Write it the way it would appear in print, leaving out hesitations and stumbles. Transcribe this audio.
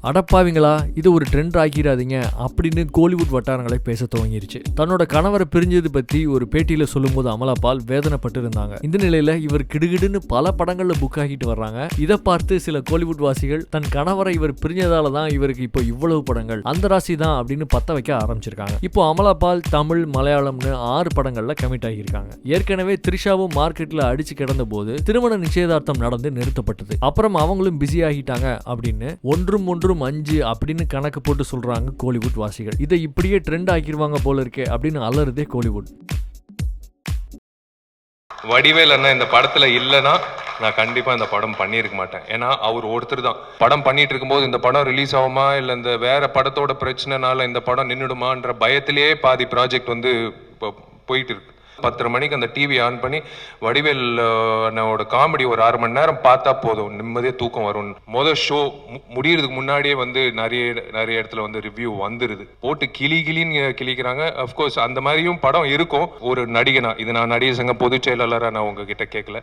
அடப்பாவிங்களா, இது ஒரு ட்ரெண்ட் ஆக்கிடாதீங்க அப்படின்னு கோலிவுட் வட்டாரங்களை பேச துவங்கிருச்சு. தன்னோட கணவரை பிரிஞ்சது பத்தி ஒரு பேட்டியில சொல்லும்போது அமலா பால் வேதனைப்பட்டு இருந்தாங்க. இந்த நிலையில இவர் கிடுகிடுன்னு பல படங்கள்ல புக் ஆகிட்டு வர்றாங்க. இதை பார்த்து சில கோலிவுட் வாசிகள் தன் கணவரை இவர் பிரிஞ்சதால தான் இவருக்கு இப்போ இவ்வளவு படங்கள், அந்த ராசி தான் அப்படின்னு பத்த வைக்க ஆரம்பிச்சிருக்காங்க. இப்போ அமலா பால் தமிழ், மலையாளம்னு 6 படங்கள்ல கமிட் ஆகியிருக்காங்க. ஏற்கனவே த்ரிஷாவும் மார்க்கெட்ல அடிச்சு கிடந்த போது திருமண நிச்சயதார்த்தம் நடந்து நிறுத்தப்பட்டது. அப்புறம் அவங்களும் பிஸி ஆகிட்டாங்க அப்படின்னு ஒன்றும் 5 அப்படின்னு கணக்கு போட்டு சொல்றாங்க கோலிவுட் வாசிகள். இதை இப்படியே ட்ரெண்ட் ஆக்கிடுவாங்க போல இருக்கே அப்படின்னு அலறுதே கோலிவுட். வடிவேல் அண்ணா இந்த படத்துல இல்லைன்னா நான் கண்டிப்பா இந்த படம் பண்ணியிருக்க மாட்டேன். ஏன்னா அவர் ஒருத்தர் தான் படம் பண்ணிட்டு இருக்கும்போது இந்த படம் ரிலீஸ் ஆகுமா இல்ல இந்த வேற படத்தோட பிரச்சனைனால இந்த படம் நின்றுடுமான்ற பயத்திலேயே பாதி ப்ராஜெக்ட் வந்து போயிட்டு இருக்கு. 10:30 மணிக்கு அந்த டிவி ஆன் பண்ணி வடிவேல் அண்ணாவோட காமெடி ஒரு 1/2 மணி நேரம் பார்த்தா போதும், நிம்மதியே தூக்கம் வரும். முதல் ஷோ முடியறதுக்கு முன்னாடியே வந்து நிறைய இடத்துல வந்து ரிவ்யூ வந்துருது, போட்டு கிளின்னு கிளிக்கிறாங்க. அஃப்கோர்ஸ் அந்த மாதிரியும் படம் இருக்கும். ஒரு நடிகனா, இது நான் நடிகர் சங்க பொதுச் செயலாளராக நான் உங்ககிட்ட கேட்கல.